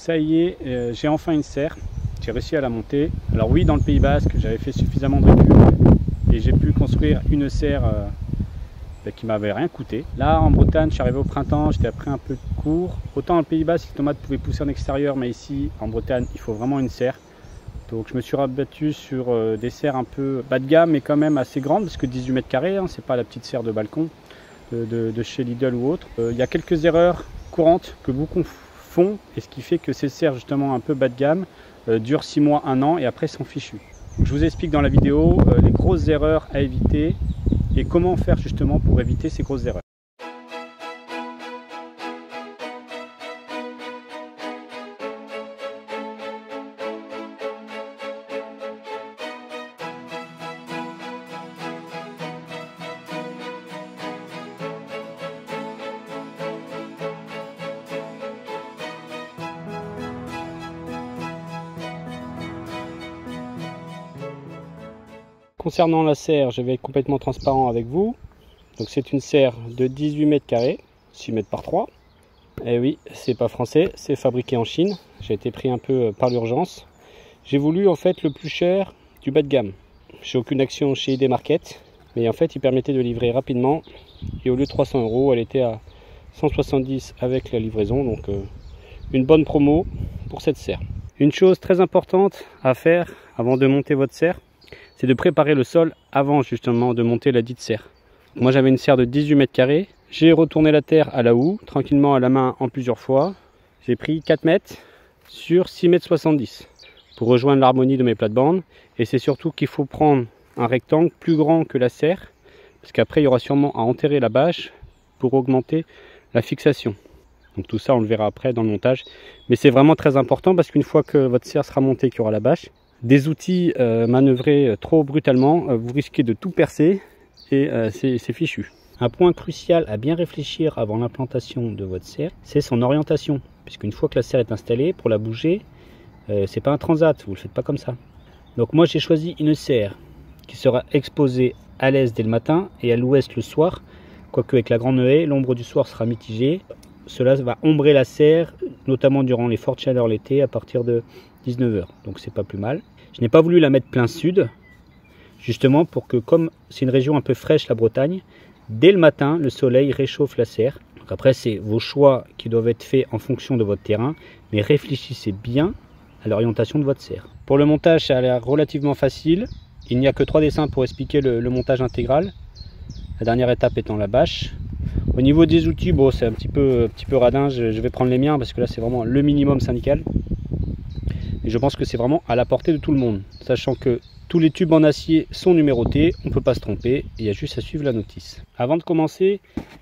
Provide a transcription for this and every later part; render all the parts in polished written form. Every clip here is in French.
Ça y est, j'ai enfin une serre. J'ai réussi à la monter. Alors oui, dans le Pays Basque, j'avais fait suffisamment de recul et j'ai pu construire une serre qui m'avait rien coûté. Là, en Bretagne, je suis arrivé au printemps, j'étais après un peu de cours. Autant dans le Pays Basque, les tomates pouvaient pousser en extérieur, mais ici, en Bretagne, il faut vraiment une serre. Donc je me suis rabattu sur des serres un peu bas de gamme, mais quand même assez grandes, parce que 18 mètres carrés, hein, c'est pas la petite serre de balcon de chez Lidl ou autre. Il y a quelques erreurs courantes que beaucoup font, et ce qui fait que ces serres justement un peu bas de gamme durent 6 mois, 1 an, et après sont fichues. Donc, je vous explique dans la vidéo les grosses erreurs à éviter, et comment faire justement pour éviter ces grosses erreurs. Concernant la serre, je vais être complètement transparent avec vous. Donc c'est une serre de 18 mètres carrés, 6 mètres par 3. Et oui, c'est pas français, c'est fabriqué en Chine. J'ai été pris un peu par l'urgence. J'ai voulu en fait le plus cher du bas de gamme. J'ai aucune action chez ID Market, mais en fait il permettait de livrer rapidement. Et au lieu de 300 €, elle était à 170 avec la livraison. Donc une bonne promo pour cette serre. Une chose très importante à faire avant de monter votre serre, c'est de préparer le sol avant justement de monter la dite serre. Moi j'avais une serre de 18 mètres carrés, j'ai retourné la terre à la houe, tranquillement à la main en plusieurs fois. J'ai pris 4 mètres sur 6 mètres 70 pour rejoindre l'harmonie de mes plates-bandes. Et c'est surtout qu'il faut prendre un rectangle plus grand que la serre, parce qu'après il y aura sûrement à enterrer la bâche pour augmenter la fixation. Donc tout ça on le verra après dans le montage. Mais c'est vraiment très important parce qu'une fois que votre serre sera montée, qu'il y aura la bâche, des outils manœuvrés trop brutalement, vous risquez de tout percer et c'est fichu. Un point crucial à bien réfléchir avant l'implantation de votre serre, c'est son orientation. Puisqu'une fois que la serre est installée, pour la bouger, c'est pas un transat, vous ne le faites pas comme ça. Donc moi j'ai choisi une serre qui sera exposée à l'est dès le matin et à l'ouest le soir. Quoique avec la grande haie, l'ombre du soir sera mitigée. Cela va ombrer la serre, notamment durant les fortes chaleurs l'été à partir de 19 h. Donc c'est pas plus mal. Je n'ai pas voulu la mettre plein sud, justement pour que, comme c'est une région un peu fraîche la Bretagne, dès le matin le soleil réchauffe la serre. Donc après c'est vos choix qui doivent être faits en fonction de votre terrain, mais réfléchissez bien à l'orientation de votre serre. Pour le montage ça a l'air relativement facile, il n'y a que 3 dessins pour expliquer le montage intégral. La dernière étape étant la bâche. Au niveau des outils, bon c'est un petit peu radin, je vais prendre les miens parce que là c'est vraiment le minimum syndical. Et je pense que c'est vraiment à la portée de tout le monde, sachant que tous les tubes en acier sont numérotés, on ne peut pas se tromper, il y a juste à suivre la notice. Avant de commencer,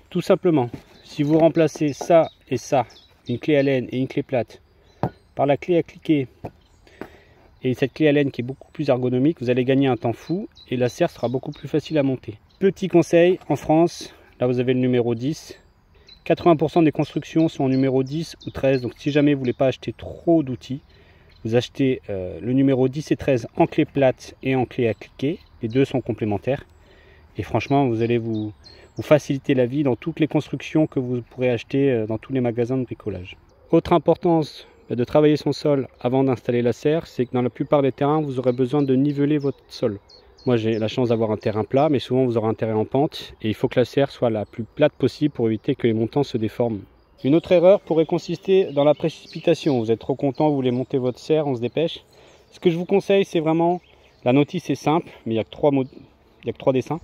tout simplement, si vous remplacez ça et ça, une clé Allen et une clé plate, par la clé à cliquer, et cette clé Allen qui est beaucoup plus ergonomique, vous allez gagner un temps fou et la serre sera beaucoup plus facile à monter. Petit conseil, en France, là vous avez le numéro 10, 80% des constructions sont en numéro 10 ou 13, donc si jamais vous ne voulez pas acheter trop d'outils, vous achetez le numéro 10 et 13 en clé plate et en clé à cliquer. Les deux sont complémentaires. Et franchement, vous allez vous faciliter la vie dans toutes les constructions que vous pourrez acheter dans tous les magasins de bricolage. Autre importance de travailler son sol avant d'installer la serre, c'est que dans la plupart des terrains, vous aurez besoin de niveler votre sol. Moi, j'ai la chance d'avoir un terrain plat, mais souvent vous aurez un terrain en pente. Et il faut que la serre soit la plus plate possible pour éviter que les montants se déforment. Une autre erreur pourrait consister dans la précipitation. Vous êtes trop content, vous voulez monter votre serre, on se dépêche. Ce que je vous conseille, c'est vraiment, la notice est simple, mais il n'y a que 3 dessins.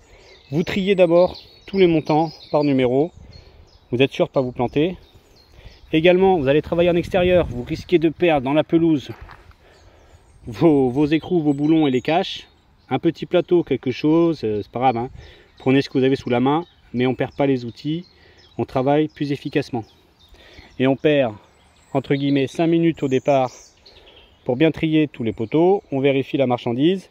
Vous triez d'abord tous les montants par numéro. Vous êtes sûr de ne pas vous planter. Également, vous allez travailler en extérieur. Vous risquez de perdre dans la pelouse vos écrous, vos boulons et les caches. Un petit plateau, quelque chose, c'est pas grave, hein. Prenez ce que vous avez sous la main, mais on ne perd pas les outils. On travaille plus efficacement. Et on perd entre guillemets 5 minutes au départ pour bien trier tous les poteaux. On vérifie la marchandise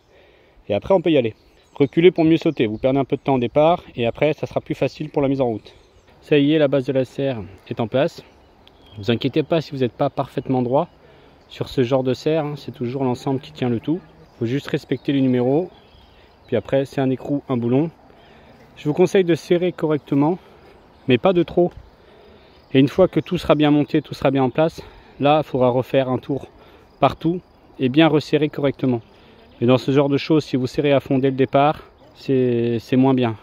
et après on peut y aller. Reculez pour mieux sauter. Vous perdez un peu de temps au départ et après ça sera plus facile pour la mise en route. Ça y est, la base de la serre est en place. Ne vous inquiétez pas si vous n'êtes pas parfaitement droit sur ce genre de serre, hein, c'est toujours l'ensemble qui tient le tout. Il faut juste respecter les numéros. Puis après c'est un écrou, un boulon. Je vous conseille de serrer correctement, mais pas de trop. Et une fois que tout sera bien monté, tout sera bien en place, là, il faudra refaire un tour partout et bien resserrer correctement. Mais dans ce genre de choses, si vous serrez à fond dès le départ, c'est moins bien.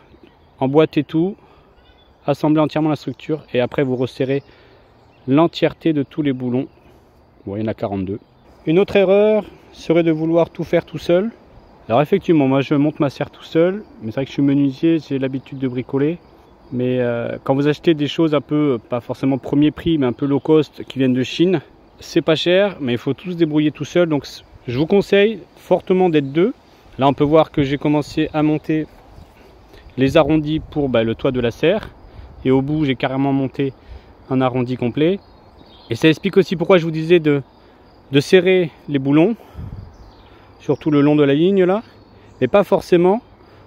Emboîtez tout, assemblez entièrement la structure et après vous resserrez l'entièreté de tous les boulons. Bon, il y en a 42. Une autre erreur serait de vouloir tout faire tout seul. Alors effectivement, moi je monte ma serre tout seul, mais c'est vrai que je suis menuisier, j'ai l'habitude de bricoler. Mais quand vous achetez des choses un peu, pas forcément premier prix, mais un peu low cost, qui viennent de Chine, c'est pas cher, mais il faut tout se débrouiller tout seul. Donc je vous conseille fortement d'être deux. Là on peut voir que j'ai commencé à monter les arrondis pour le toit de la serre. Et au bout j'ai carrément monté un arrondi complet. Et ça explique aussi pourquoi je vous disais de serrer les boulons, surtout le long de la ligne là, mais pas forcément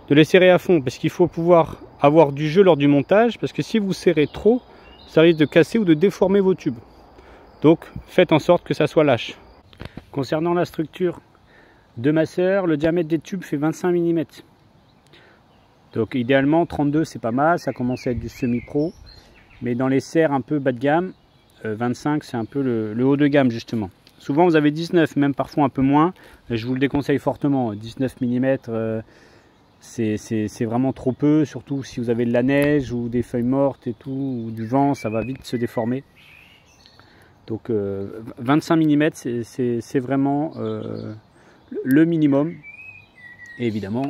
de les serrer à fond, parce qu'il faut pouvoir avoir du jeu lors du montage, parce que si vous serrez trop, ça risque de casser ou de déformer vos tubes. Donc faites en sorte que ça soit lâche. Concernant la structure de ma serre, le diamètre des tubes fait 25 mm. Donc idéalement 32 c'est pas mal, ça commence à être du semi-pro, mais dans les serres un peu bas de gamme, 25 c'est un peu le haut de gamme justement. Souvent vous avez 19, même parfois un peu moins, je vous le déconseille fortement. 19 mm c'est vraiment trop peu, surtout si vous avez de la neige ou des feuilles mortes et tout, ou du vent, ça va vite se déformer. Donc 25 mm c'est vraiment le minimum. Et évidemment,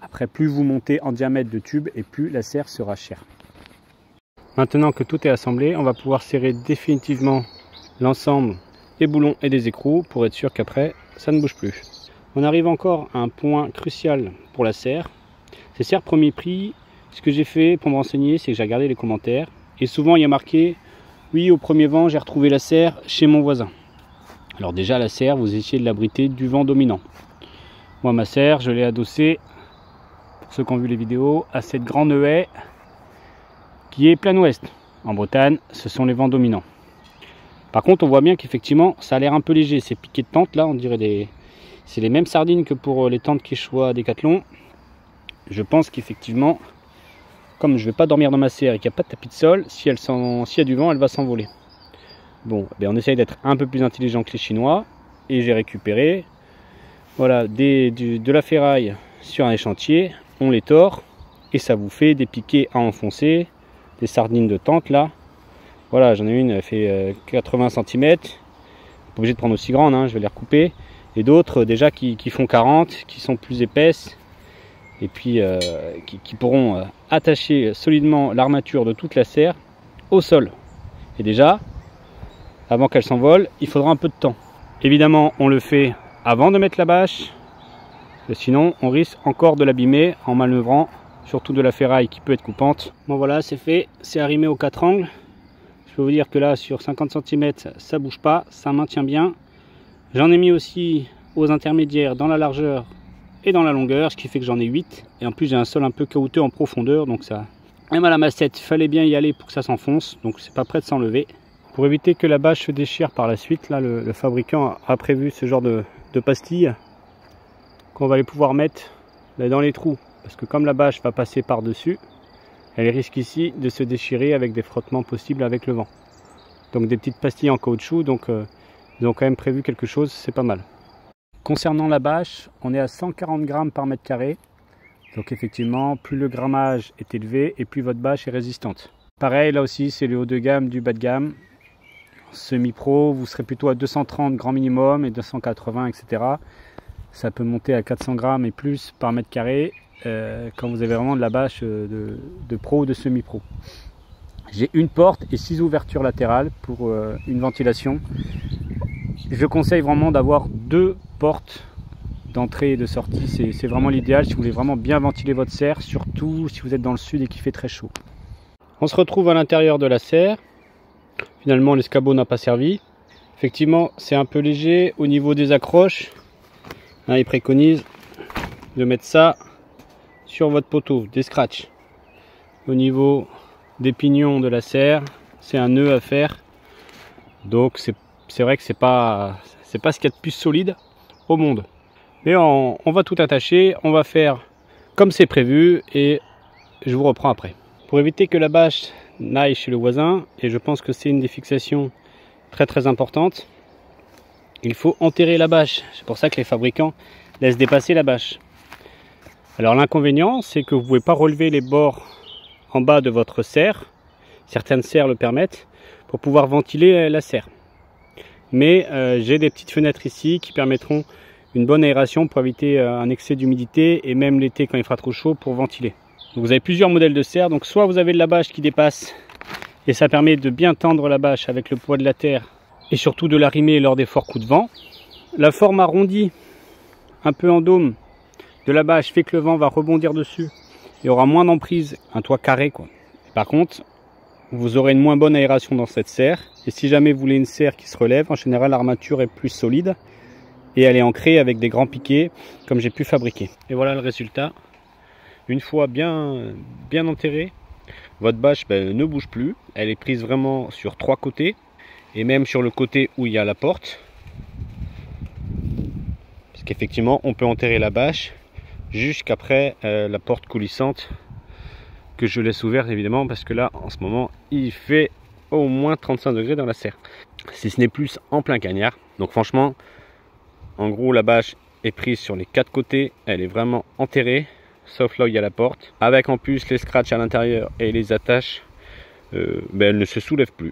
après plus vous montez en diamètre de tube et plus la serre sera chère. Maintenant que tout est assemblé, on va pouvoir serrer définitivement l'ensemble des boulons et des écrous pour être sûr qu'après ça ne bouge plus. On arrive encore à un point crucial pour la serre. C'est serre premier prix. Ce que j'ai fait pour me renseigner, c'est que j'ai regardé les commentaires. Et souvent il y a marqué « Oui, au premier vent, j'ai retrouvé la serre chez mon voisin ». Alors déjà la serre, vous essayez de l'abriter du vent dominant. Moi ma serre, je l'ai adossée, pour ceux qui ont vu les vidéos, à cette grande haie qui est plein ouest. En Bretagne, ce sont les vents dominants. Par contre, on voit bien qu'effectivement, ça a l'air un peu léger. Ces piquets de tente là, on dirait c'est les mêmes sardines que pour les tentes Quechua Décathlon. Je pense qu'effectivement, comme je ne vais pas dormir dans ma serre et qu'il n'y a pas de tapis de sol, s'il y a du vent, elle va s'envoler. Bon, on essaye d'être un peu plus intelligent que les Chinois. Et j'ai récupéré voilà, de la ferraille sur un échantier. On les tord et ça vous fait des piquets à enfoncer. Des sardines de tente là. Voilà, j'en ai une, elle fait 80 cm. Pas obligé de prendre aussi grande, hein, je vais les recouper. Et d'autres déjà qui font 40, qui sont plus épaisses. Et puis qui pourront attacher solidement l'armature de toute la serre au sol. Et déjà, avant qu'elle s'envole, il faudra un peu de temps. Évidemment, on le fait avant de mettre la bâche. Sinon, on risque encore de l'abîmer en manœuvrant. Surtout de la ferraille qui peut être coupante. Bon voilà, c'est fait, c'est arrimé aux 4 angles. Je peux vous dire que là, sur 50 cm, ça bouge pas, ça maintient bien. J'en ai mis aussi aux intermédiaires dans la largeur et dans la longueur, ce qui fait que j'en ai 8. Et en plus, j'ai un sol un peu caouteux en profondeur, donc ça... Même à la massette, il fallait bien y aller pour que ça s'enfonce, donc c'est pas prêt de s'enlever. Pour éviter que la bâche se déchire par la suite, là, le fabricant a prévu ce genre de pastilles qu'on va aller pouvoir mettre là, dans les trous. Parce que comme la bâche va passer par-dessus, elle risque ici de se déchirer avec des frottements possibles avec le vent. Donc des petites pastilles en caoutchouc, donc ils ont quand même prévu quelque chose, c'est pas mal. Concernant la bâche, on est à 140 grammes par mètre carré. Donc effectivement, plus le grammage est élevé et plus votre bâche est résistante. Pareil, là aussi, c'est le haut de gamme du bas de gamme. Semi-pro, vous serez plutôt à 230 grand minimum et 280, etc. Ça peut monter à 400 grammes et plus par mètre carré. Quand vous avez vraiment de la bâche de pro ou de semi-pro. J'ai une porte et 6 ouvertures latérales pour une ventilation. Je conseille vraiment d'avoir 2 portes d'entrée et de sortie. C'est vraiment l'idéal si vous voulez vraiment bien ventiler votre serre, surtout si vous êtes dans le sud et qu'il fait très chaud. On se retrouve à l'intérieur de la serre. Finalement, l'escabeau n'a pas servi. Effectivement, c'est un peu léger au niveau des accroches. Là, il préconise de mettre ça sur votre poteau, des scratchs. Au niveau des pignons de la serre, c'est un nœud à faire. Donc c'est vrai que c'est pas ce qu'il y a de plus solide au monde. Mais on va tout attacher, on va faire comme c'est prévu et je vous reprends après. Pour éviter que la bâche n'aille chez le voisin, et je pense que c'est une des fixations très importante, il faut enterrer la bâche. C'est pour ça que les fabricants laissent dépasser la bâche. Alors l'inconvénient, c'est que vous ne pouvez pas relever les bords en bas de votre serre. Certaines serres le permettent pour pouvoir ventiler la serre. Mais j'ai des petites fenêtres ici qui permettront une bonne aération pour éviter un excès d'humidité et même l'été quand il fera trop chaud pour ventiler. Donc vous avez plusieurs modèles de serre. Donc soit vous avez de la bâche qui dépasse et ça permet de bien tendre la bâche avec le poids de la terre et surtout de l'arrimer lors des forts coups de vent. La forme arrondie, un peu en dôme, de la bâche fait que le vent va rebondir dessus et aura moins d'emprise, un toit carré quoi. Par contre, vous aurez une moins bonne aération dans cette serre. Et si jamais vous voulez une serre qui se relève, en général l'armature est plus solide et elle est ancrée avec des grands piquets comme j'ai pu fabriquer. Et voilà le résultat. Une fois bien enterrée, votre bâche ne bouge plus. Elle est prise vraiment sur 3 côtés et même sur le côté où il y a la porte. Parce qu'effectivement, on peut enterrer la bâche jusqu'après la porte coulissante que je laisse ouverte évidemment parce que là en ce moment il fait au moins 35 degrés dans la serre. Si ce n'est plus en plein cagnard. Donc franchement, en gros la bâche est prise sur les 4 côtés, elle est vraiment enterrée, sauf là où il y a la porte. Avec en plus les scratchs à l'intérieur et les attaches, elle ne se soulève plus.